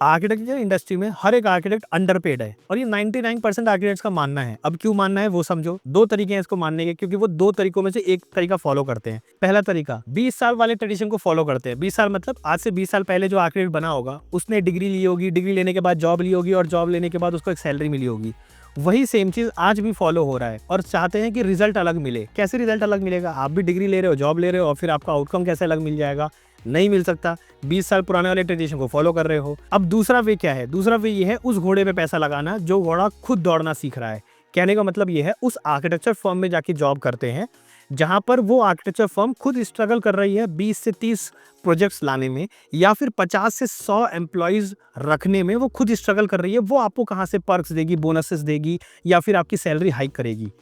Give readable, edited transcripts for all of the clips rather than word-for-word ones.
Architecture industry में हर एक architect underpaid है और ये 99% आर्किटेक्ट्स का मानना है। अब क्यों मानना है वो समझो। दो तरीके हैं इसको मानने के, क्योंकि वो दो तरीकों में से एक तरीका फॉलो करते हैं। पहला तरीका 20 साल वाले ट्रेडिशन को फॉलो करते हैं। 20 साल मतलब आज से 20 साल पहले जो आर्किटेक्ट बना होगा उसने डिग्री ली होगी, डिग्री लेने के बाद जॉब ली होगी और जॉब लेने के बाद उसको एक सैलरी मिली होगी। वही सेम चीज आज भी फॉलो हो रहा है और चाहते हैं कि रिजल्ट अलग मिले। कैसे रिजल्ट अलग मिलेगा? आप भी डिग्री ले रहे हो, जॉब ले रहे हो और फिर आपका आउटकम कैसे अलग मिल जाएगा? नहीं मिल सकता। 20 साल पुराने वाले ट्रेडिशन को फॉलो कर रहे हो। अब दूसरा वे क्या है? दूसरा वे ये है उस घोड़े पे पैसा लगाना जो घोड़ा खुद दौड़ना सीख रहा है। कहने का मतलब ये है उस आर्किटेक्चर फर्म में जाके जॉब करते हैं जहां पर वो आर्किटेक्चर फर्म खुद स्ट्रगल कर रही है 20 से 30 प्रोजेक्ट्स लाने में, या फिर 50 से 100 एम्प्लॉयज रखने में वो खुद स्ट्रगल कर रही है। वो आपको कहां से पर्क्स देगी, बोनसेस देगी या फिर आपकी सैलरी हाइक करेगी?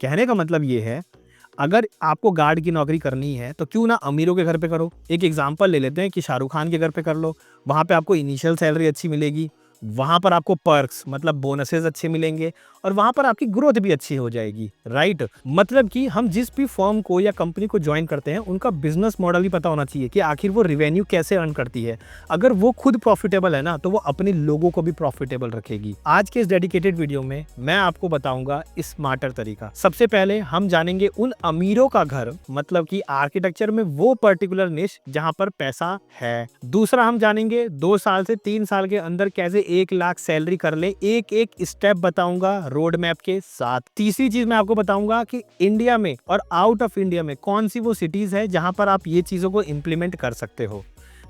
कहने का मतलब ये है अगर आपको गार्ड की नौकरी करनी है तो क्यों ना अमीरों के घर पे करो। एक एग्जांपल ले लेते हैं कि शाहरुख खान के घर पे कर लो। वहां पे आपको इनिशियल सैलरी अच्छी मिलेगी, वहां पर आपको पर्क्स मतलब बोनसेस अच्छे मिलेंगे और वहां पर आपकी ग्रोथ भी अच्छी हो जाएगी। राइट? मतलब कि हम जिस भी फर्म को या कंपनी को ज्वाइन करते हैं उनका बिजनेस मॉडल भी पता होना चाहिए कि आखिर वो रेवेन्यू कैसे अर्न करती है। अगर वो खुद प्रॉफिटेबल है ना तो वो अपने लोगों को भी प्रॉफिटेबल रखेगी। आज के इस डेडिकेटेड वीडियो में मैं आपको बताऊंगा स्मार्टर तरीका। सबसे पहले हम जानेंगे उन अमीरों का घर, मतलब कि आर्किटेक्चर में वो पर्टिकुलर निश जहां पर पैसा है। दूसरा हम जानेंगे 2 साल से 3 साल के अंदर कैसे 1 लाख सैलरी कर ले। एक एक स्टेप बताऊंगा रोड मैप के साथ। तीसरी चीज मैं आपको बताऊंगा कि इंडिया में और आउट ऑफ इंडिया में कौन सी वो सिटीज है जहां पर आप ये चीजों को इंप्लीमेंट कर सकते हो।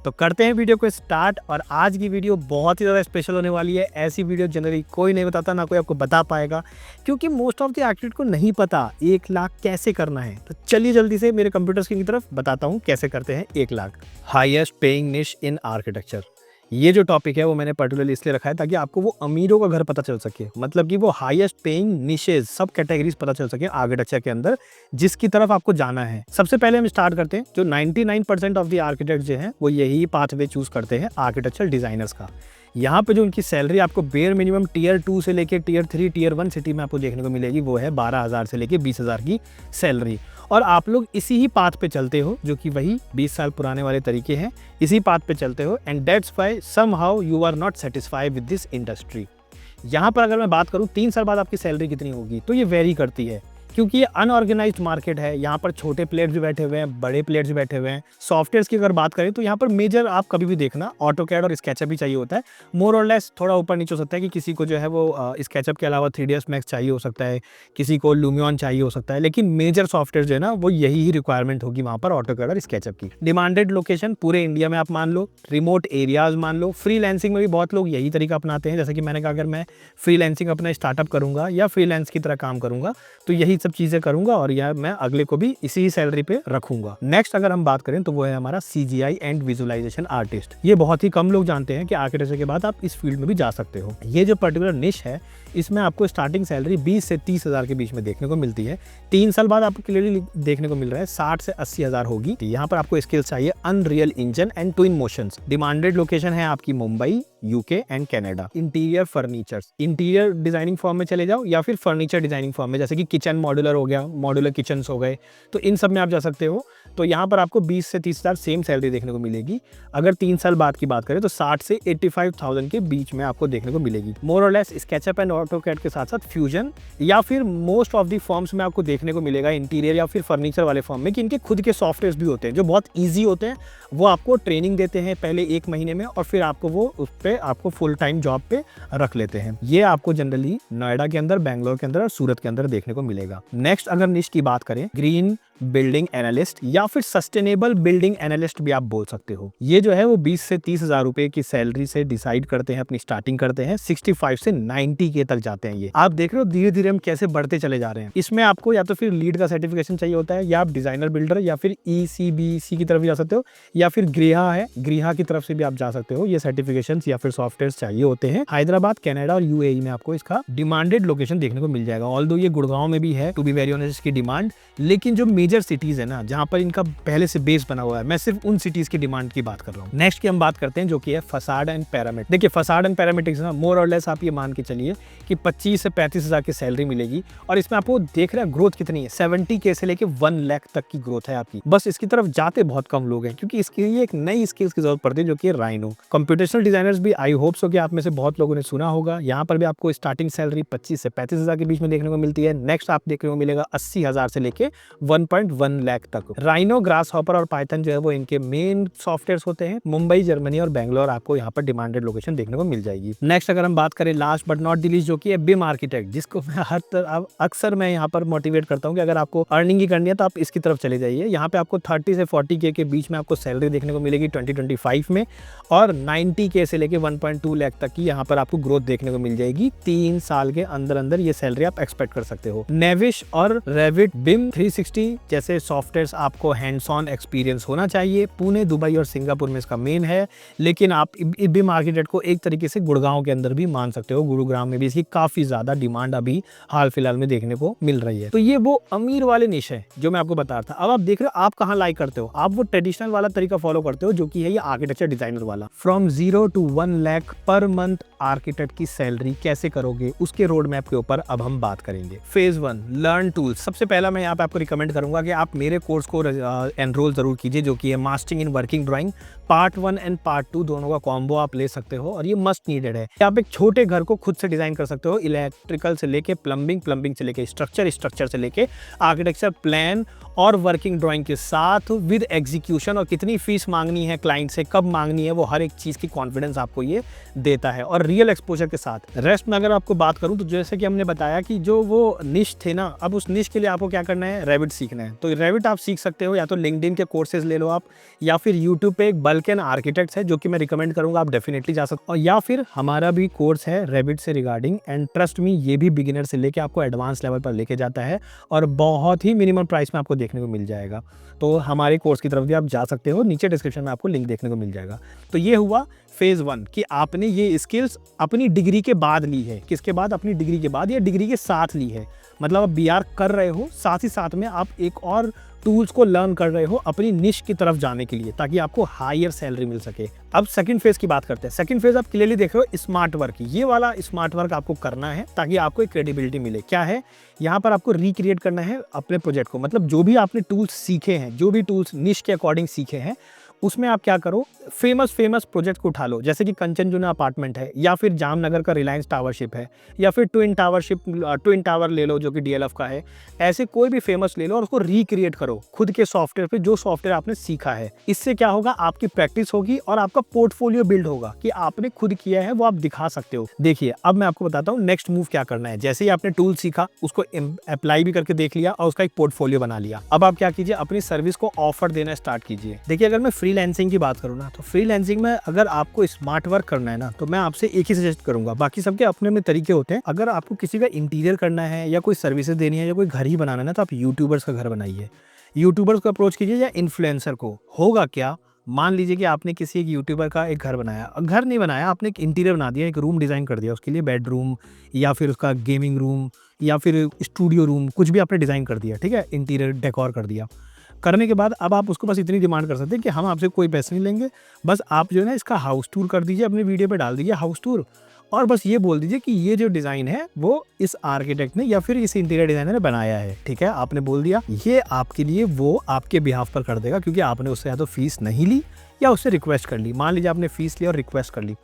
तो करते हैं वीडियो को स्टार्ट। और आज की वीडियो बहुत ही ज़्यादा स्पेशल होने वाली है। ऐसी वीडियो जनरली कोई नहीं बताता, ना कोई आपको बता पाएगा, क्योंकि मोस्ट ऑफ द आर्किटेक्ट को नहीं पता 1 लाख कैसे करना है। तो चलिए जल्दी से मेरे कंप्यूटर स्क्रीन की तरफ बताता हूँ कैसे करते हैं 1 लाख। हाईएस्ट पेइंग निश इन आर्किटेक्चर, ये जो टॉपिक है वो मैंने पर्टिकुलरली इसलिए रखा है ताकि आपको वो अमीरों का घर पता चल सके, मतलब कि वो हाईएस्ट पेइंग निशेज सब कैटेगरीज पता चल सके आर्किटेक्चर के अंदर जिसकी तरफ आपको जाना है। सबसे पहले हम स्टार्ट करते हैं। जो 99% ऑफ द आर्किटेक्ट जो हैं वो यही पाथवे चूज करते हैं आर्किटेक्चर डिजाइनर्स का। यहाँ पे जो उनकी सैलरी आपको बेयर मिनिमम टियर 2 से लेके टियर 3 टियर 1 सिटी में आपको देखने को मिलेगी, वो है 12,000 से लेके 20,000 की सैलरी। और आप लोग इसी ही पाथ पे चलते हो जो कि वही 20 साल पुराने वाले तरीके हैं, इसी पाथ पे चलते हो। And that's why somehow you are not satisfied with this industry. यहाँ पर अगर मैं बात करूँ 3 साल बाद आपकी सैलरी कितनी होगी, तो ये वेरी करती है क्योंकि ये अनऑर्गेनाइज्ड मार्केट है। यहाँ पर छोटे प्लेयर्स भी बैठे हुए हैं, बड़े प्लेयर्स भी बैठे हुए हैं। सॉफ्टवेयर्स की अगर बात करें तो यहाँ पर मेजर आप कभी भी देखना ऑटोकैड और स्केचअप भी चाहिए होता है। मोर और लेस थोड़ा ऊपर नीचे हो सकता है कि किसी को जो है वो स्केचअप के अलावा 3ds मैक्स चाहिए हो सकता है, किसी को लुमियन चाहिए हो सकता है, लेकिन मेजर सॉफ्टवेयर जो है ना वो यही ही रिक्वायरमेंट होगी वहाँ पर ऑटोकैड और स्केचअप की। डिमांडेड लोकेशन पूरे इंडिया में आप मान लो, रिमोट एरियाज मान लो। फ्रीलांसिंग में भी बहुत लोग यही तरीका अपनाते हैं। जैसे कि मैंने कहा अगर मैं फ्रीलांसिंग अपना स्टार्टअप करूंगा या फ्रीलांस की तरह काम करूंगा तो यही सब चीजें करूंगा और या मैं अगले को भी इसी ही सैलरी पे रखूंगा। नेक्स्ट अगर हम बात करें तो वो है हमारा CGI एंड विजुअलाइजेशन आर्टिस्ट। ये बहुत ही कम लोग जानते हैं कि आर्किटेक्चर के बाद आप इस फील्ड में भी जा सकते हो। ये जो पर्टिकुलर निश है इसमें आपको स्टार्टिंग सैलरी 20 से 30,000 के बीच में देखने को मिलती है। 3 साल बाद आपको क्लियरली देखने को मिल रहा है 60 से 80,000 होगी। यहाँ पर आपको स्किल्स चाहिए unreal engine and twin motions. Demanded location है आपकी Mumbai, UK and Canada. Interior furnitures, interior designing form में चले जाओ या फिर फर्नीचर डिजाइनिंग फॉर्म में, जैसे कि किचन मॉड्यूलर हो गया, मॉड्यूलर किचन्स हो गए, तो इन सब में आप जा सकते हो। तो यहाँ पर आपको 20 से 30,000 सेम सैलरी देखने को मिलेगी। अगर 3 साल बाद की बात करें तो 60 से 85,000 के बीच में आपको देखने को मिलेगी। मोर और लेस स्केचअप एंड ऑटोकैड के साथ साथ फ्यूजन या फिर मोस्ट ऑफ दी फॉर्म्स में आपको देखने को मिलेगा इंटीरियर या फिर फर्नीचर वाले फॉर्म में कि इनके खुद के सॉफ्टवेयर भी होते हैं जो बहुत ईजी होते हैं। वो आपको ट्रेनिंग देते हैं पहले 1 महीने में और फिर आपको वो उस पर आपको फुल टाइम जॉब पे रख लेते हैं। ये आपको जनरली नोएडा के अंदर, बैंगलोर के अंदर और सूरत के अंदर देखने को मिलेगा। नेक्स्ट अगर निश की बात करें, ग्रीन बिल्डिंग एनालिस्ट या फिर सस्टेनेबल बिल्डिंग एनालिस्ट भी आप बोल सकते हो। ये जो है वो 20 से 30,000 रुपए की सैलरी से डिसाइड करते हैं, अपनी स्टार्टिंग करते हैं। 65 से 90 के तक जाते हैं। ये आप देख रहे हो धीरे धीरे हम कैसे बढ़ते चले जा रहे हैं। इसमें आपको या तो फिर लीड का सर्टिफिकेशन चाहिए होता है या आप डिजाइनर बिल्डर या फिर ECBC की तरफ जा सकते हो या फिर गृहा है, गृहा की तरफ से भी आप जा सकते हो। ये सर्टिफिकेशन या फिर सॉफ्टवेयर चाहिए होते हैं। हैदराबाद, कनाडा और UAE में आपको इसका डिमांडेड लोकेशन देखने को मिल जाएगा। ऑल्दो ये गुड़गांव में भी है टू बी वेरी ऑनेस्ट की डिमांड, लेकिन जो मेजर सिटीज है ना जहाँ पर इनका पहले से बेस बना हुआ है, मैं सिर्फ उन सिटीज की डिमांड की बात कर रहा हूँ। नेक्स्ट की हम बात करते हैं जो कि है फसाड एंड पैरामीटर। देखिए फसाड एंड पैरामीटर ना मोर और लेस आप ये मान के चलिए कि 25 से 35 हज़ार की सैलरी मिलेगी, और इसमें आपको देख रहे हैं ग्रोथ कितनी है, 70K से लेके 1 लाख तक की ग्रोथ है आपकी। बस इसकी तरफ जाते बहुत कम लोग हैं, क्योंकि इसके लिए एक नई स्किल्स की जरूरत पड़ती है जो कि राइनो। कंप्यूटेशनल डिजाइनर्स भी आई होप सो कि आप में से बहुत लोगों ने सुना होगा। यहाँ पर भी आपको स्टार्टिंग सैलरी 25 से 35 हज़ार के बीच में देखने को मिलती है। नेक्स्ट आप देखने को मिलेगा 80,000 से लेके 1.1 लाख तक। राइनो, ग्रास हॉपर और पाइथन जो है वो इनके मेन सॉफ्टवेयर होते हैं। मुंबई, जर्मनी और बैंगलोर आपको यहाँ पर डिमांडेड लोकेशन देखने को मिल जाएगी। नेक्स्ट अगर हम बात करें last but not the least जो कि है बिम आर्किटेक्ट, जिसको मैं अक्सर मैं यहाँ पर मोटिवेट करता हूँ कि अगर आपको अर्निंग ही करनी है तो आप इसकी तरफ चले जाइए। यहाँ पे आपको 30 से 40K के बीच में आपको सैलरी देखने को मिलेगी 2025 में, और 90K से लेके 1.2 लाख तक की यहाँ पर आपको ग्रोथ देखने को मिल जाएगी। 3 साल के अंदर अंदर ये सैलरी आप एक्सपेक्ट कर सकते हो। नेविश और रेविट, बिम 360 जैसे सॉफ्टवेयर्स आपको हैंड्स ऑन एक्सपीरियंस होना चाहिए। पुणे, दुबई और सिंगापुर में इसका मेन है, लेकिन आप बिम आर्किटेक्ट को एक तरीके से गुड़गांव के अंदर भी मान सकते हो। गुरुग्राम में भी इसकी काफी ज्यादा डिमांड अभी हाल फिलहाल में देखने को मिल रही है। तो ये वो अमीर वाले निश है जो मैं आपको बता रहा था। अब आप देख रहे हो आप कहाँ लाइक करते हो, आप वो ट्रेडिशनल वाला तरीका फॉलो करते हो जो कि है ये आर्किटेक्चर डिजाइनर वाला। From 0 to 1 lakh per month architect की सैलरी कैसे करोगे उसके रोड मैप के ऊपर अब हम बात करेंगे। Phase 1 learn tools. सबसे पहला मैं यहाँ पे आपको रिकमेंड करूंगा कि आप मेरे कोर्स को एनरोल जरूर कीजिए जो कि है mastering in working drawing. Part 1 and part 2 दोनों का कॉम्बो आप ले सकते हो और ये मस्ट नीडेड है। आप एक छोटे घर को खुद से डिजाइन कर सकते हो, इलेक्ट्रिकल से लेके प्लम्बिंग, प्लम्बिंग से लेके स्ट्रक्चर, स्ट्रक्चर से लेके आर्किटेक्चर प्लान और वर्किंग ड्राइंग के साथ विद एग्जीक्यूशन। और कितनी फीस मांगनी है क्लाइंट से, कब मांगनी है, वो हर एक चीज़ की कॉन्फिडेंस आपको ये देता है और रियल एक्सपोजर के साथ। रेस्ट में अगर आपको बात करूं तो जैसे कि हमने बताया कि जो वो निश थे ना, अब उस निश के लिए आपको क्या करना है, रेविट सीखना है। तो रेविट आप सीख सकते हो, या तो लिंक्डइन के कोर्सेज ले लो आप, या फिर यूट्यूब पे एक बल्कन आर्किटेक्ट्स है जो कि मैं रिकमेंड करूंगा, आप डेफिनेटली जा सकते हो। या फिर हमारा भी कोर्स है रेविट से रिगार्डिंग, एंड ट्रस्ट मी ये भी बिगिनर से लेके आपको एडवांस लेवल पर लेके जाता है और बहुत ही मिनिमम प्राइस में आपको देखने को मिल जाएगा। तो हमारे कोर्स की तरफ भी आप जा सकते हो, नीचे डिस्क्रिप्शन में आपको लिंक देखने को मिल जाएगा। तो ये हुआ फेज 1 कि आपने ये स्किल्स अपनी डिग्री के बाद ली है। किसके बाद? अपनी डिग्री के बाद या डिग्री के साथ ली है। मतलब आप BR कर रहे हो, साथ ही साथ में आप एक और टूल्स को लर्न कर रहे हो अपनी निश की तरफ जाने के लिए, ताकि आपको हायर सैलरी मिल सके। अब सेकंड फेज की बात करते हैं। सेकंड फेज आप क्लियरली देख रहे हो, स्मार्ट वर्क। ये वाला स्मार्ट वर्क आपको करना है ताकि आपको एक क्रेडिबिलिटी मिले। क्या है? यहाँ पर आपको रिक्रिएट करना है अपने प्रोजेक्ट को। मतलब जो भी आपने टूल्स सीखे हैं, जो भी टूल्स निश के अकॉर्डिंग सीखे हैं, उसमें आप क्या करो, फेमस प्रोजेक्ट को उठा लो। जैसे कि कंचनजुना अपार्टमेंट है, या फिर जामनगर का रिलायंस टावरशिप है, या फिर ट्विन टावर ले लो जो कि DLF का है। ऐसे कोई भी फेमस ले लो और उसको रिक्रिएट करो खुद के सॉफ्टवेयर पे, जो सॉफ्टवेयर आपने सीखा है। इससे क्या होगा, आपकी प्रैक्टिस होगी और आपका पोर्टफोलियो बिल्ड होगा कि आपने खुद किया है, वो आप दिखा सकते हो। देखिए अब मैं आपको बताता हूँ नेक्स्ट मूव क्या करना है। जैसे ही आपने टूल सीखा, उसको अप्लाई भी करके देख लिया और उसका एक पोर्टफोलियो बना लिया, अब आप क्या कीजिए, अपनी सर्विस को ऑफर देना स्टार्ट कीजिए। देखिए अगर मैं फ्रीलांसिंग की बात करूँ ना, तो फ्रीलांसिंग में अगर आपको स्मार्ट वर्क करना है ना, तो मैं आपसे एक ही सजेस्ट करूंगा। बाकी सबके अपने अपने तरीके होते हैं। अगर आपको किसी का इंटीरियर करना है या कोई सर्विसेज देनी है या कोई घर ही बनाना है ना, तो आप यूट्यूबर्स का घर बनाइए। यूट्यूबर्स को अप्रोच कीजिए या इन्फ्लुएंसर को। होगा क्या, मान लीजिए कि आपने किसी एक यूट्यूबर का एक घर बनाया, घर नहीं बनाया, आपने एक इंटीरियर बना दिया, एक रूम डिज़ाइन कर दिया उसके लिए, बेडरूम या फिर उसका गेमिंग रूम या फिर स्टूडियो रूम, कुछ भी आपने डिज़ाइन कर दिया, ठीक है, इंटीरियर डेकोर कर दिया। करने के बाद अब आप उसको बस इतनी डिमांड कर सकते हैं कि हम आपसे कोई पैसे नहीं लेंगे, बस आप जो है ना इसका हाउस टूर कर दीजिए, अपने वीडियो पे डाल दीजिए हाउस टूर, और बस ये बोल दीजिए कि ये जो डिज़ाइन है वो इस आर्किटेक्ट ने या फिर इस इंटीरियर डिज़ाइनर ने बनाया है। ठीक है, आपने बोल दिया, ये आपके लिए वो आपके बिहाफ पर कर देगा, क्योंकि आपने उससे या तो फीस नहीं ली या उससे रिक्वेस्ट कर ली। मान लीजिए आपने फीस ली और रिक्वेस्ट कर ली,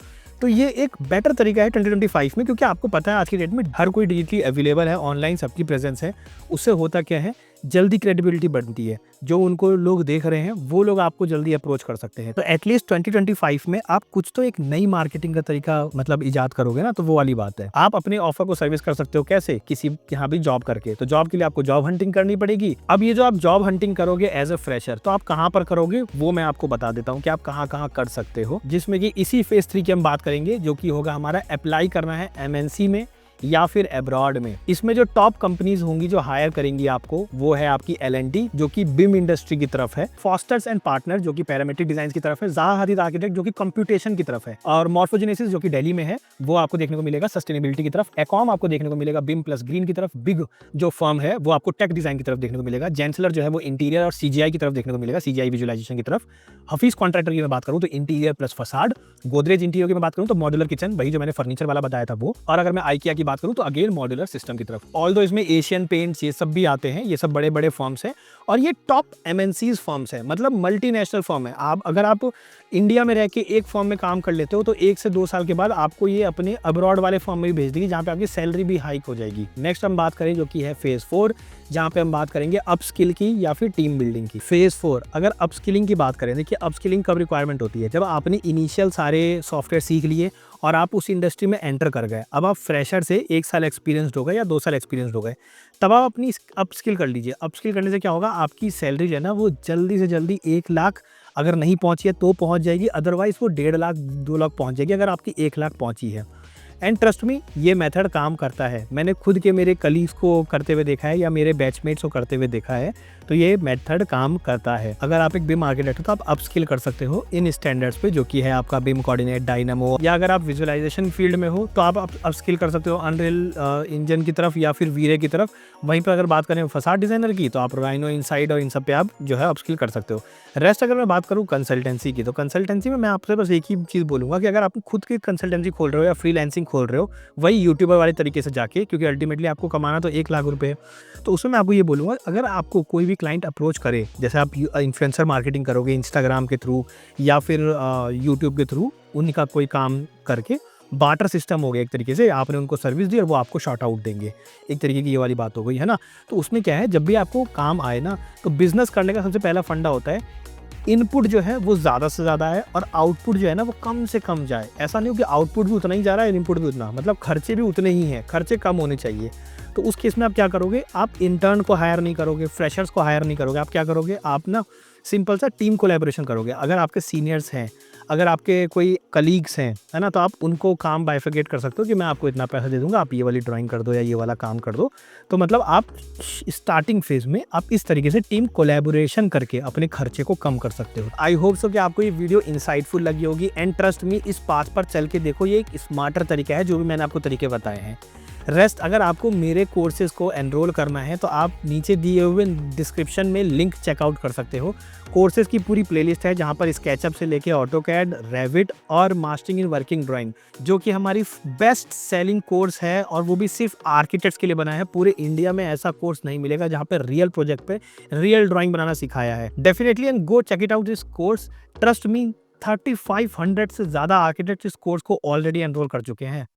तो ये एक बेटर तरीका है 2025 में, क्योंकि आपको पता है आज की डेट में हर कोई डिजिटली अवेलेबल है, ऑनलाइन सबकी प्रेजेंस है। उससे होता क्या है, जल्दी क्रेडिबिलिटी बढ़ती है। जो उनको लोग देख रहे हैं वो लोग आपको जल्दी अप्रोच कर सकते हैं। तो एटलीस्ट 2025 में आप कुछ तो एक नई मार्केटिंग का तरीका मतलब इजाद करोगे ना, तो वो वाली बात है। आप अपने ऑफर को सर्विस कर सकते हो कैसे, किसी यहाँ भी जॉब करके। तो जॉब के लिए आपको जॉब हंटिंग करनी पड़ेगी। अब ये जो आप जॉब हंटिंग करोगे एज अ फ्रेशर, तो आप कहाँ पर करोगे वो मैं आपको बता देता हूँ कि आप कहाँ कहाँ कर सकते हो, जिसमें कि इसी फेज 3 की हम बात करेंगे, जो कि होगा हमारा अप्लाई करना है MNC में या फिर अब्रॉड में। इसमें जो टॉप कंपनीज होंगी जो हायर करेंगी आपको, वो है आपकी L&T जो कि बिम इंडस्ट्री की तरफ है, फॉस्टर्स एंड पार्टनर जो कि पैरामेट्रिक डिजाइन की तरफ है, ज़ाहा हदीद आर्किटेक्ट जो कि कंप्यूटेशन की तरफ है, और मॉर्फोजेनेसिस जो कि दिल्ली में है वो आपको देखने को मिलेगा सस्टेनेबिलिटी की तरफ। एकॉम आपको देखने को मिलेगा बिम प्लस ग्रीन की तरफ। बिग जो फर्म है वो आपको टेक डिजाइन की तरफ देखने को मिलेगा। जेंसलर जो है वो इंटीरियर और CGI की तरफ देखने को मिलेगा, CGI विजुअलाइजेशन की तरफ। हफीज कॉन्ट्रैक्टर की मैं बात करूं तो interior plus facade. Godrej interior की मैं बात करूं तो मॉड्यूलर किचन, वही जो मैंने फर्नीचर वाला बताया था वो। और अगर मैं IKEA की बात करूं तो अगेन मॉड्यूलर सिस्टम की तरफ। ऑल्दो इसमें एशियन पेंट्स ये सब भी आते हैं, ये सब बड़े बड़े फर्म्स हैं और ये टॉप MNCs फर्म्स है, मतलब मल्टीनेशनल फर्म है। अगर आप इंडिया में रह के एक फर्म में काम कर लेते हो तो 1 से 2 साल के बाद आपको ये अपने अब्रॉड वाले फर्म में भी भेज देगी, जहाँ पे आपकी सैलरी भी हाइक हो जाएगी। नेक्स्ट हम बात करें जो कि है फेज 4, जहाँ पे हम बात करेंगे अपस्किल की या फिर टीम बिल्डिंग की। फेज 4 अगर अपस्किलिंग की बात करें, देखिए अपस्किलिंग कब रिक्वायरमेंट होती है, जब आपने इनिशियल सारे सॉफ्टवेयर सीख लिए और आप उस इंडस्ट्री में एंटर कर गए। अब आप फ्रेशर से 1 साल एक्सपीरियंसड हो गए या 2 साल एक्सपीरियंसड हो गए, तब आप अपनी अपस्किल कर लीजिए। अपस्किल करने से क्या होगा, आपकी सैलरी जो है ना वो जल्दी से जल्दी 1 लाख अगर नहीं पहुंची है तो पहुंच जाएगी, अदरवाइज वो 1.5 लाख 2 लाख पहुंच जाएगी अगर आपकी 1 लाख पहुंची है। एंड ट्रस्ट मी, ये मेथड काम करता है। मैंने खुद के मेरे कलीग्स को करते हुए देखा है या मेरे बैचमेट्स को करते हुए देखा है, तो ये मेथड काम करता है। अगर आप एक बिम आर्किटेक्ट हो तो आप अपस्किल कर सकते हो इन स्टैंडर्ड्स पे, जो कि है आपका बिम कोऑर्डिनेट, डायनामो, या अगर आप विजुअलाइजेशन फील्ड में हो तो आप अपस्किल कर सकते हो अनरियल इंजन की तरफ या फिर वीरे की तरफ। वहीं पर अगर बात करें फसाड डिजाइनर की तो आप राइनो, इनसाइड और इन सब पे आप जो है अपस्किल कर सकते हो। रेस्ट अगर मैं बात करूँ कंसल्टेंसी की, तो कंसल्टेंसी में मैं आपसे बस एक ही चीज़ बोलूँगा कि अगर आप खुद की कंसल्टेंसी खोल रहे हो या फ्रीलांसिंग खोल रहे हो, वही यूट्यूबर वाले तरीके से जाके, क्योंकि अल्टीमेटली आपको कमाना तो 1 लाख रुपए है, तो उसमें मैं आपको ये बोलूँगा अगर आपको कोई भी क्लाइंट अप्रोच करे, जैसे आप इन्फ्लुएंसर मार्केटिंग करोगे इंस्टाग्राम के थ्रू या फिर यूट्यूब के थ्रू, उनका कोई काम करके बार्टर सिस्टम हो गया एक तरीके से, आपने उनको सर्विस दी और वो आपको शॉर्ट आउट देंगे, एक तरीके की ये वाली बात हो गई है ना। तो उसमें क्या है, जब भी आपको काम आए ना, तो बिजनेस करने का सबसे पहला फंडा होता है इनपुट जो है वो ज़्यादा से ज़्यादा है और आउटपुट जो है ना वो कम से कम जाए। ऐसा नहीं हो कि आउटपुट भी उतना ही जा रहा है, इनपुट भी उतना, मतलब खर्चे भी उतने ही हैं, खर्चे कम होने चाहिए। तो उस केस में आप क्या करोगे, आप इंटर्न को हायर नहीं करोगे, फ्रेशर्स को हायर नहीं करोगे, आप क्या करोगे, आप ना सिंपल सा टीम कोलैबोरेशन करोगे। अगर आपके सीनियर्स हैं, अगर आपके कोई कलीग्स हैं, है ना, तो आप उनको काम बाइफिकेट कर सकते हो कि मैं आपको इतना पैसा दे दूंगा, आप ये वाली ड्राइंग कर दो या ये वाला काम कर दो। तो मतलब आप स्टार्टिंग फेज में आप इस तरीके से टीम कोलैबोरेशन करके अपने खर्चे को कम कर सकते हो। आई होप सो कि आपको ये वीडियो इंसाइटफुल लगी होगी। एंड ट्रस्ट मी, इस पाथ पर चल के देखो, ये एक स्मार्टर तरीका है जो भी मैंने आपको तरीके बताए हैं। रेस्ट अगर आपको मेरे कोर्सेज को एनरोल करना है तो आप नीचे दिए हुए डिस्क्रिप्शन में लिंक चेकआउट कर सकते हो। कोर्सेज की पूरी प्लेलिस्ट है जहां पर स्केचअप से लेके ऑटोकैड, रेविट और मास्टरिंग इन वर्किंग ड्राइंग, जो कि हमारी बेस्ट सेलिंग कोर्स है और वो भी सिर्फ आर्किटेक्ट्स के लिए बना है। पूरे इंडिया में ऐसा कोर्स नहीं मिलेगा जहां पर रियल प्रोजेक्ट पे रियल ड्राइंग बनाना सिखाया है। Definitely and go check it out this course. Trust me, 3500 से ज़्यादा आर्किटेक्ट इस कोर्स को ऑलरेडी एनरोल कर चुके हैं।